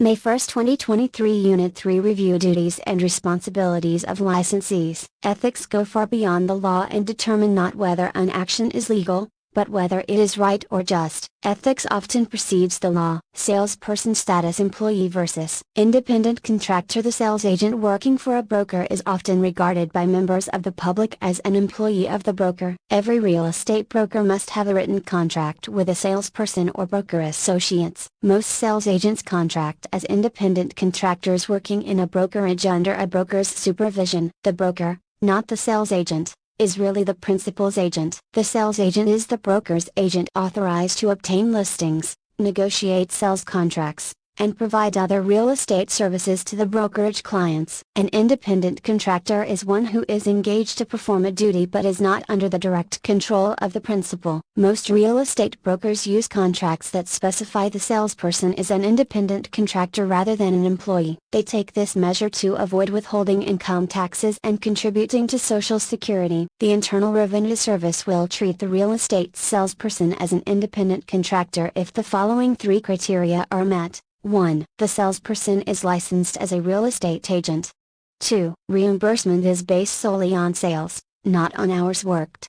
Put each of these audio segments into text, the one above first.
May 1, 2023 Unit 3 Review Duties and Responsibilities of Licensees. Ethics go far beyond the law and determine not whether an action is legal, but whether it is right or just. Ethics often precedes the law. Salesperson status: employee versus independent contractor. The sales agent working for a broker is often regarded by members of the public as an employee of the broker. Every real estate broker must have a written contract with a salesperson or broker associates. Most sales agents contract as independent contractors working in a brokerage under a broker's supervision. The broker, not the sales agent, is really the principal's agent. The sales agent is the broker's agent authorized to obtain listings, negotiate sales contracts, and provide other real estate services to the brokerage clients. An independent contractor is one who is engaged to perform a duty but is not under the direct control of the principal. Most real estate brokers use contracts that specify the salesperson is an independent contractor rather than an employee. They take this measure to avoid withholding income taxes and contributing to Social Security. The Internal Revenue Service will treat the real estate salesperson as an independent contractor if the following three criteria are met. 1. The salesperson is licensed as a real estate agent. 2. Reimbursement is based solely on sales, not on hours worked.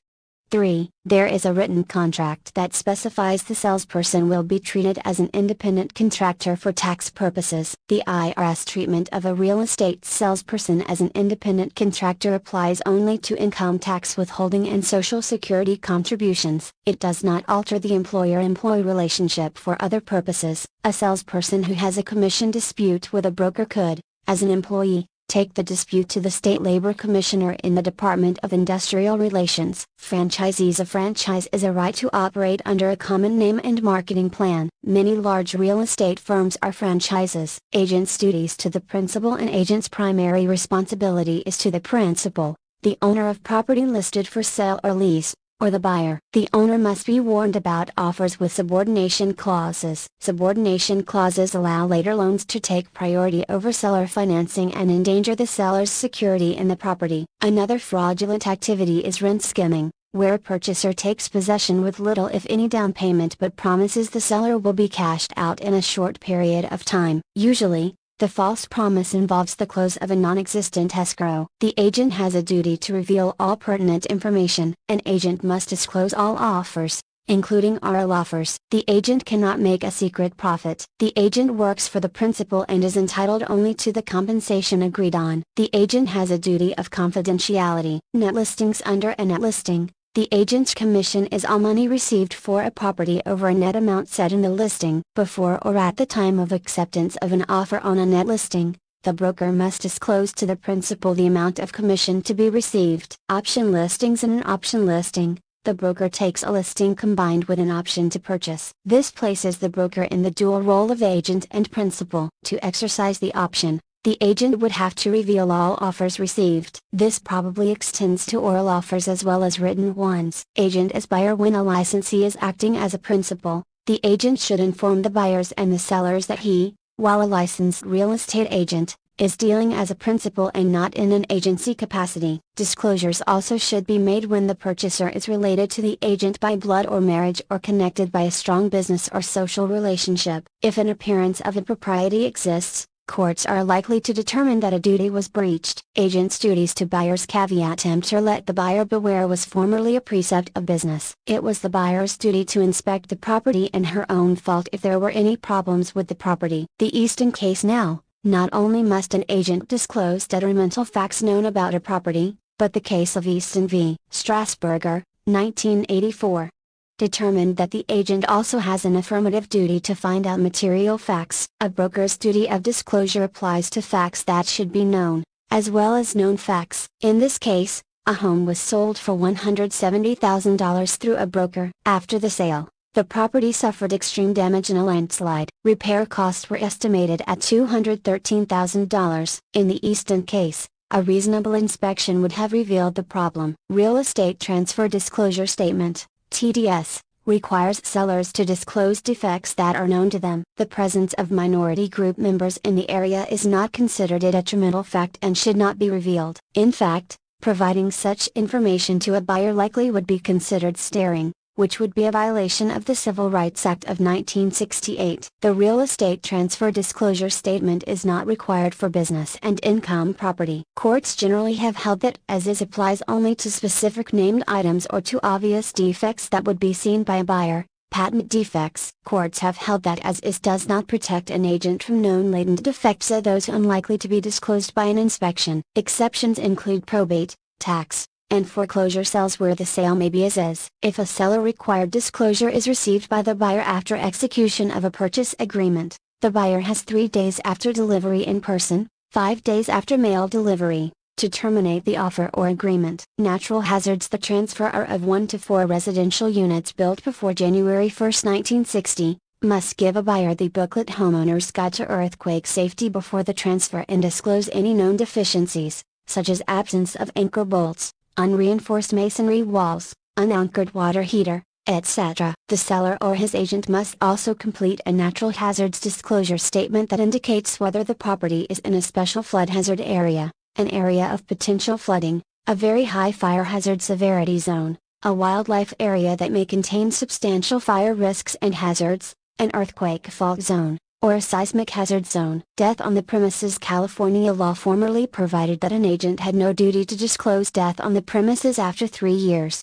3. There is a written contract that specifies the salesperson will be treated as an independent contractor for tax purposes. The IRS treatment of a real estate salesperson as an independent contractor applies only to income tax withholding and Social Security contributions. It does not alter the employer-employee relationship for other purposes. A salesperson who has a commission dispute with a broker could, as an employee, take the dispute to the State Labor Commissioner in the Department of Industrial Relations. Franchisees: a franchise is a right to operate under a common name and marketing plan. Many large real estate firms are franchises. Agents' duties to the principal: an agent's primary responsibility is to the principal, the owner of property listed for sale or lease, or the buyer. The owner must be warned about offers with subordination clauses. Subordination clauses allow later loans to take priority over seller financing and endanger the seller's security in the property. Another fraudulent activity is rent skimming, where a purchaser takes possession with little if any down payment but promises the seller will be cashed out in a short period of time. Usually, the false promise involves the close of a non-existent escrow. The agent has a duty to reveal all pertinent information. An agent must disclose all offers, including oral offers. The agent cannot make a secret profit. The agent works for the principal and is entitled only to the compensation agreed on. The agent has a duty of confidentiality. Net listings: under a net listing, the agent's commission is all money received for a property over a net amount set in the listing. Before or at the time of acceptance of an offer on a net listing, the broker must disclose to the principal the amount of commission to be received. Option listings: in an option listing, the broker takes a listing combined with an option to purchase. This places the broker in the dual role of agent and principal. To exercise the option, the agent would have to reveal all offers received. This probably extends to oral offers as well as written ones. Agent as buyer: when a licensee is acting as a principal, the agent should inform the buyers and the sellers that he, while a licensed real estate agent, is dealing as a principal and not in an agency capacity. Disclosures also should be made when the purchaser is related to the agent by blood or marriage or connected by a strong business or social relationship. If an appearance of impropriety exists, courts are likely to determine that a duty was breached. Agents' duties to buyers: caveat emptor: let the buyer beware was formerly a precept of business. It was the buyer's duty to inspect the property and her own fault if there were any problems with the property. The Easton case: now, not only must an agent disclose detrimental facts known about a property, but the case of Easton v. Strasburger, 1984. Determined that the agent also has an affirmative duty to find out material facts. A broker's duty of disclosure applies to facts that should be known, as well as known facts. In this case, a home was sold for $170,000 through a broker. After the sale, the property suffered extreme damage in a landslide. Repair costs were estimated at $213,000. In the Easton case, a reasonable inspection would have revealed the problem. Real Estate Transfer Disclosure Statement (TDS) requires sellers to disclose defects that are known to them. The presence of minority group members in the area is not considered a detrimental fact and should not be revealed. In fact, providing such information to a buyer likely would be considered staring. which would be a violation of the Civil Rights Act of 1968. The real estate transfer disclosure statement is not required for business and income property. Courts generally have held that as is applies only to specific named items or to obvious defects that would be seen by a buyer. Patent defects. Courts have held that as is does not protect an agent from known latent defects or those unlikely to be disclosed by an inspection. Exceptions include probate, tax, and foreclosure sales where the sale may be as is. If a seller-required disclosure is received by the buyer after execution of a purchase agreement, the buyer has 3 days after delivery in person, 5 days after mail delivery, to terminate the offer or agreement. Natural hazards. The transfer of 1 to 4 residential units built before January 1, 1960, must give a buyer the booklet Homeowner's Guide to Earthquake Safety before the transfer and disclose any known deficiencies, such as absence of anchor bolts, unreinforced masonry walls, unanchored water heater, etc. The seller or his agent must also complete a natural hazards disclosure statement that indicates whether the property is in a special flood hazard area, an area of potential flooding, a very high fire hazard severity zone, a wildlife area that may contain substantial fire risks and hazards, an earthquake fault zone, or a seismic hazard zone. Death on the premises. California law formerly provided that an agent had no duty to disclose death on the premises after 3 years.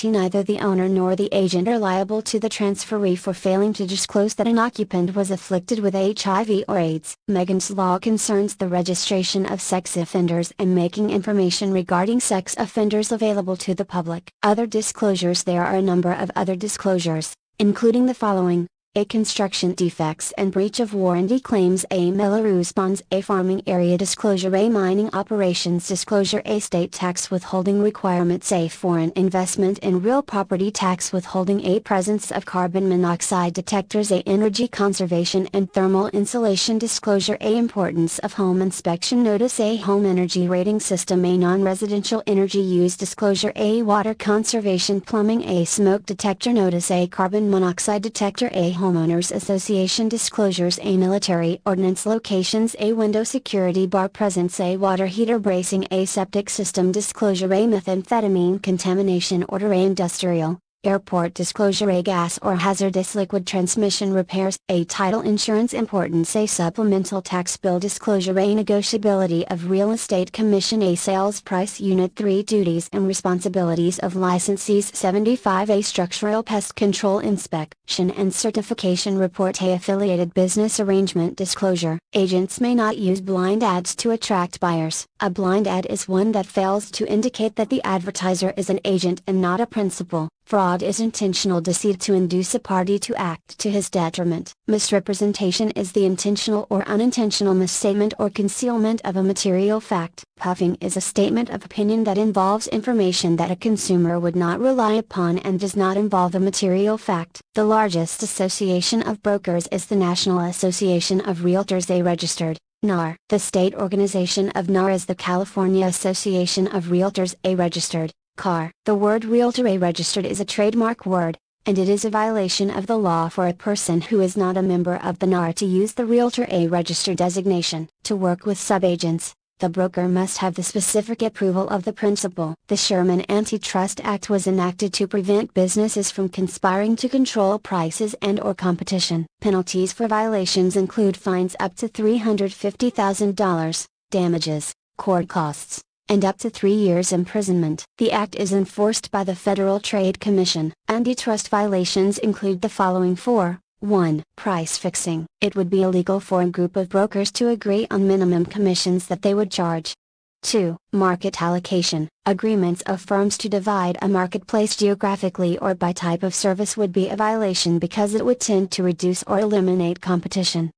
Neither the owner nor the agent are liable to the transferee for failing to disclose that an occupant was afflicted with HIV or AIDS. Megan's Law concerns the registration of sex offenders and making information regarding sex offenders available to the public. Other disclosures. There are a number of other disclosures, including the following: A. Construction defects and breach of warranty claims. A. Melrose bonds. A. Farming area disclosure. A. Mining operations disclosure. A. State tax withholding requirements. A. Foreign investment in real property tax withholding. A. Presence of carbon monoxide detectors. A. Energy conservation and thermal insulation disclosure. A. Importance of home inspection notice. A. Home energy rating system. A. Non-residential energy use disclosure. A. Water conservation plumbing. A. Smoke detector notice. A. Carbon monoxide detector. A. Homeowners Association disclosures. A. Military ordnance locations. A. Window security bar presence. A. Water heater bracing. A. Septic system disclosure. A. Methamphetamine contamination order. A. Industrial, airport disclosure. A. Gas or hazardous liquid transmission repairs. A. Title insurance importance. A. Supplemental tax bill disclosure. A. Negotiability of real estate commission. A. Sales price. Unit 3 Duties and responsibilities of licensees. 75. A. Structural pest control inspection and certification report. A. Affiliated business arrangement disclosure. Agents may not use blind ads to attract buyers. A blind ad is one that fails to indicate that the advertiser is an agent and not a principal. Fraud is intentional deceit to induce a party to act to his detriment. Misrepresentation is the intentional or unintentional misstatement or concealment of a material fact. Puffing is a statement of opinion that involves information that a consumer would not rely upon and does not involve a material fact. The largest association of brokers is the National Association of Realtors, a registered NAR. The state organization of NAR is the California Association of Realtors, a registered CAR. The word realtor, a registered, is a trademark word, and it is a violation of the law for a person who is not a member of the NAR to use the realtor, a registered designation. To work with subagents, the broker must have the specific approval of the principal. The Sherman Antitrust Act was enacted to prevent businesses from conspiring to control prices and/or competition. Penalties for violations include fines up to $350,000, damages, court costs, and up to 3 years imprisonment. The act is enforced by the Federal Trade Commission. Antitrust violations include the following 4. 1. Price fixing. It would be illegal for a group of brokers to agree on minimum commissions that they would charge. 2. Market allocation. Agreements of firms to divide a marketplace geographically or by type of service would be a violation because it would tend to reduce or eliminate competition.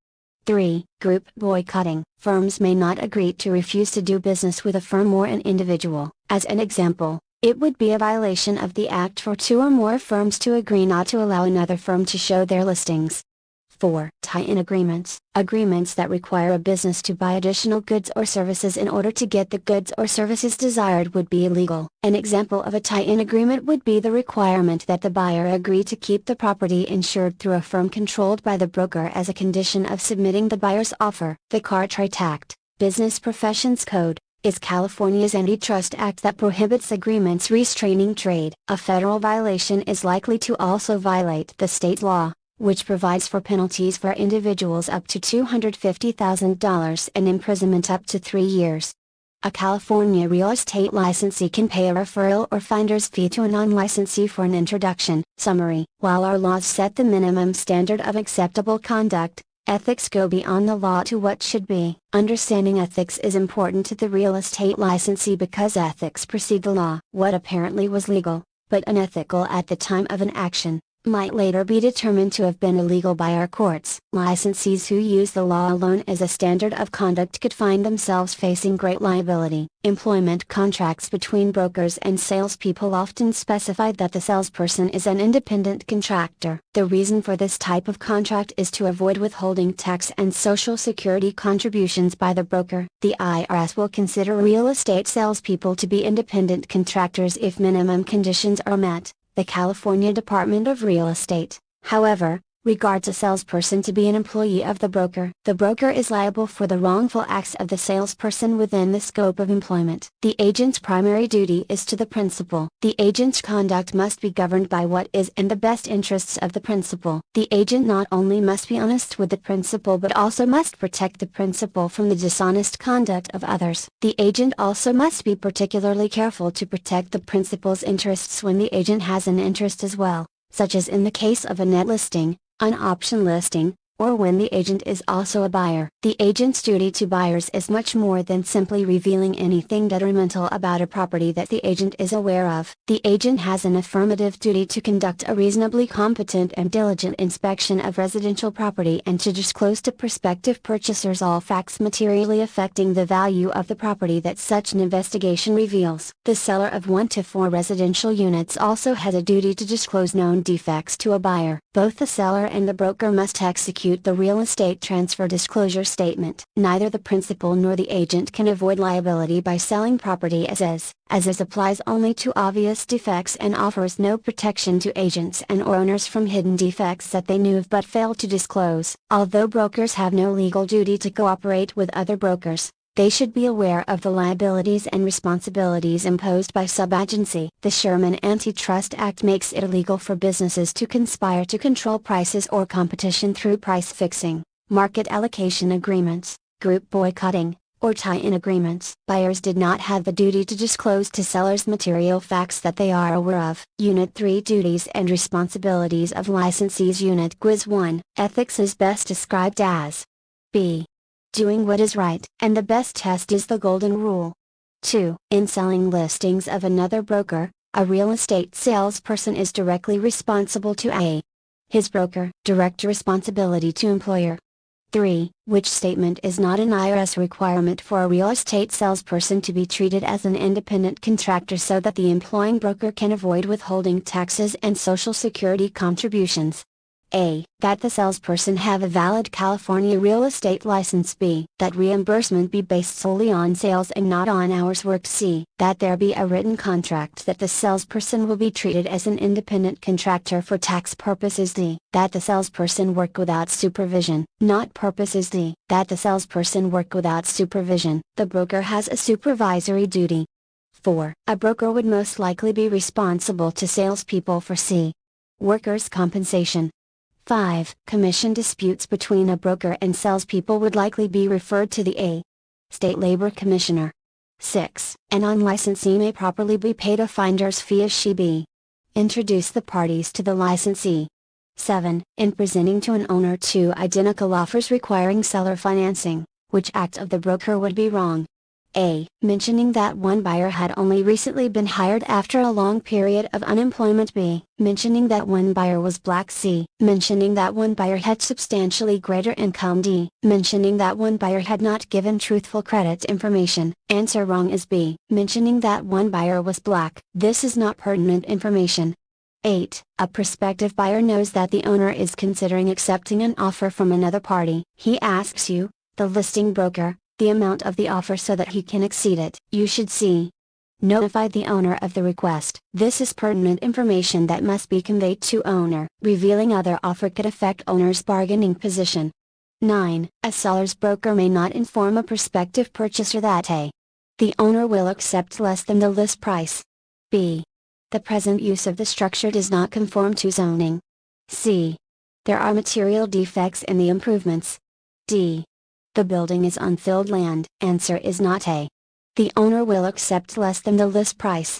3. Group boycotting. Firms may not agree to refuse to do business with a firm or an individual. As an example, it would be a violation of the Act for 2 or more firms to agree not to allow another firm to show their listings. 4. Tie-in agreements. Agreements that require a business to buy additional goods or services in order to get the goods or services desired would be illegal. An example of a tie-in agreement would be the requirement that the buyer agree to keep the property insured through a firm controlled by the broker as a condition of submitting the buyer's offer. The Cartwright Act, Business Professions Code, is California's Antitrust Act that prohibits agreements restraining trade. A federal violation is likely to also violate the state law, which provides for penalties for individuals up to $250,000 and imprisonment up to 3 years. A California real estate licensee can pay a referral or finder's fee to a non-licensee for an introduction. Summary: while our laws set the minimum standard of acceptable conduct, ethics go beyond the law to what should be. Understanding ethics is important to the real estate licensee because ethics precede the law. What apparently was legal, but unethical at the time of an action, might later be determined to have been illegal by our courts. Licensees who use the law alone as a standard of conduct could find themselves facing great liability. Employment contracts between brokers and salespeople often specify that the salesperson is an independent contractor. The reason for this type of contract is to avoid withholding tax and Social Security contributions by the broker. The IRS will consider real estate salespeople to be independent contractors if minimum conditions are met. The California Department of Real Estate, however, regards a salesperson to be an employee of the broker. The broker is liable for the wrongful acts of the salesperson within the scope of employment. The agent's primary duty is to the principal. The agent's conduct must be governed by what is in the best interests of the principal. The agent not only must be honest with the principal but also must protect the principal from the dishonest conduct of others. The agent also must be particularly careful to protect the principal's interests when the agent has an interest as well, such as in the case of a net listing, an option listing, or when the agent is also a buyer. The agent's duty to buyers is much more than simply revealing anything detrimental about a property that the agent is aware of. The agent has an affirmative duty to conduct a reasonably competent and diligent inspection of residential property and to disclose to prospective purchasers all facts materially affecting the value of the property that such an investigation reveals. The seller of 1 to 4 residential units also has a duty to disclose known defects to a buyer. Both the seller and the broker must execute the real estate transfer disclosure statement. Neither the principal nor the agent can avoid liability by selling property as is applies only to obvious defects and offers no protection to agents and owners from hidden defects that they knew of but failed to disclose. Although brokers have no legal duty to cooperate with other brokers, they should be aware of the liabilities and responsibilities imposed by subagency. The Sherman Antitrust Act makes it illegal for businesses to conspire to control prices or competition through price fixing, market allocation agreements, group boycotting, or tie-in agreements. Buyers did not have the duty to disclose to sellers material facts that they are aware of. Unit 3 Duties and Responsibilities of Licensees. Unit Quiz 1. Ethics is best described as b. Doing what is right. And the best test is the golden rule. 2. In selling listings of another broker, a real estate salesperson is directly responsible to a. his broker. Direct responsibility to employer. 3. Which statement is not an IRS requirement for a real estate salesperson to be treated as an independent contractor so that the employing broker can avoid withholding taxes and Social Security contributions. A. That the salesperson have a valid California real estate license. B. That reimbursement be based solely on sales and not on hours worked. C. That there be a written contract that the salesperson will be treated as an independent contractor for tax purposes. D. That the salesperson work without supervision, not purposes. D. That the salesperson work without supervision. The broker has a supervisory duty. 4. A broker would most likely be responsible to salespeople for C. Workers' compensation. 5. Commission disputes between a broker and salespeople would likely be referred to the A. State Labor Commissioner. 6. An unlicensee may properly be paid a finder's fee if she b. Introduce the parties to the licensee. 7. In presenting to an owner 2 identical offers requiring seller financing, which act of the broker would be wrong? A. Mentioning that one buyer had only recently been hired after a long period of unemployment. B. Mentioning that one buyer was black. C. Mentioning that one buyer had substantially greater income. D. Mentioning that one buyer had not given truthful credit information. Answer wrong is B. Mentioning that one buyer was black. This is not pertinent information. 8. A prospective buyer knows that the owner is considering accepting an offer from another party. He asks you, the listing broker, the amount of the offer so that he can exceed it. You should c. Notify the owner of the request. This is pertinent information that must be conveyed to owner. Revealing other offer could affect owner's bargaining position. 9. A seller's broker may not inform a prospective purchaser that a. The owner will accept less than the list price. B. The present use of the structure does not conform to zoning. C. There are material defects in the improvements. D. The building is on filled land. Answer is not A. The owner will accept less than the list price.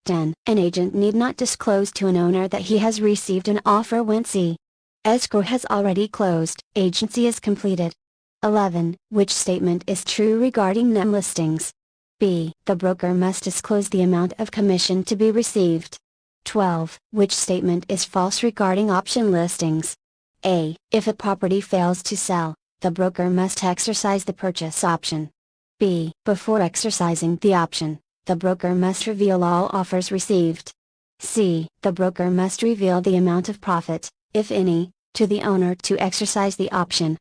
10. An agent need not disclose to an owner that he has received an offer when C. Escrow has already closed, agency is completed. 11. Which statement is true regarding NEM listings? B. The broker must disclose the amount of commission to be received. 12. Which statement is false regarding option listings? A. If a property fails to sell, the broker must exercise the purchase option. B. Before exercising the option, the broker must reveal all offers received. C. The broker must reveal the amount of profit, if any, to the owner to exercise the option.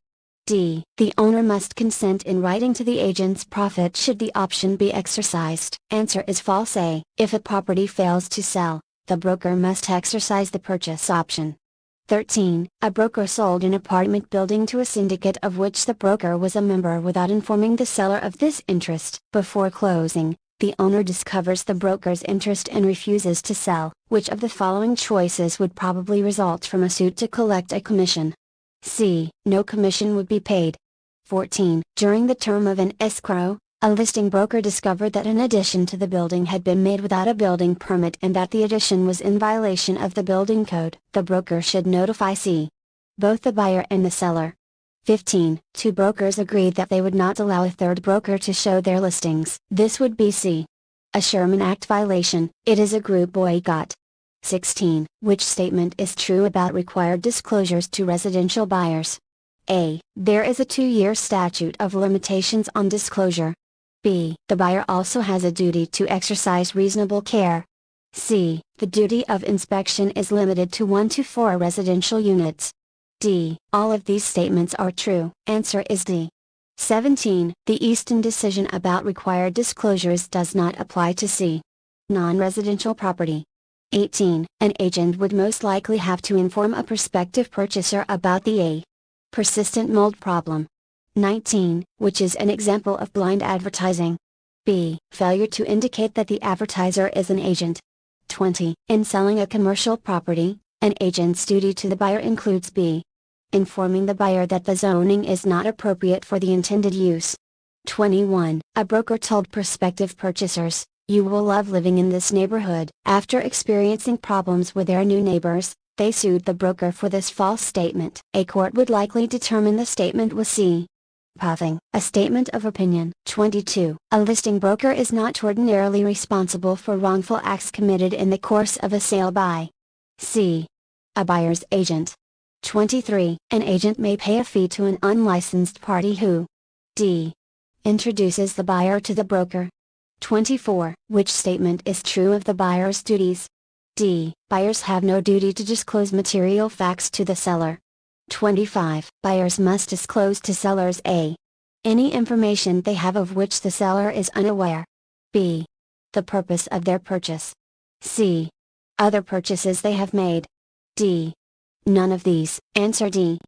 D. The owner must consent in writing to the agent's profit should the option be exercised. Answer is false A. If a property fails to sell, the broker must exercise the purchase option. 13. A broker sold an apartment building to a syndicate of which the broker was a member without informing the seller of this interest. Before closing, the owner discovers the broker's interest and refuses to sell. Which of the following choices would probably result from a suit to collect a commission? C. No commission would be paid. 14. During the term of an escrow, a listing broker discovered that an addition to the building had been made without a building permit and that the addition was in violation of the building code. The broker should notify C. Both the buyer and the seller. 15. Two brokers agreed that they would not allow a third broker to show their listings. This would be C. A Sherman Act violation. It is a group boycott. 16. Which statement is true about required disclosures to residential buyers? A. There is a 2-year statute of limitations on disclosure. B. The buyer also has a duty to exercise reasonable care. C. The duty of inspection is limited to 1 to 4 residential units. D. All of these statements are true. Answer is D. 17. The Easton decision about required disclosures does not apply to C. Non-residential property. 18. An agent would most likely have to inform a prospective purchaser about the A. Persistent mold problem. 19. Which is an example of blind advertising? B. Failure to indicate that the advertiser is an agent. 20. In selling a commercial property, an agent's duty to the buyer includes B. Informing the buyer that the zoning is not appropriate for the intended use. 21. A broker told prospective purchasers, "You will love living in this neighborhood." After experiencing problems with their new neighbors, they sued the broker for this false statement. A court would likely determine the statement was C. Puffing. A statement of opinion. 22. A listing broker is not ordinarily responsible for wrongful acts committed in the course of a sale by C. A buyer's agent. 23. An agent may pay a fee to an unlicensed party who D. Introduces the buyer to the broker. 24. Which statement is true of the buyer's duties? D. Buyers have no duty to disclose material facts to the seller. 25. Buyers must disclose to sellers A. Any information they have of which the seller is unaware. B. The purpose of their purchase. C. Other purchases they have made. D. None of these. Answer D.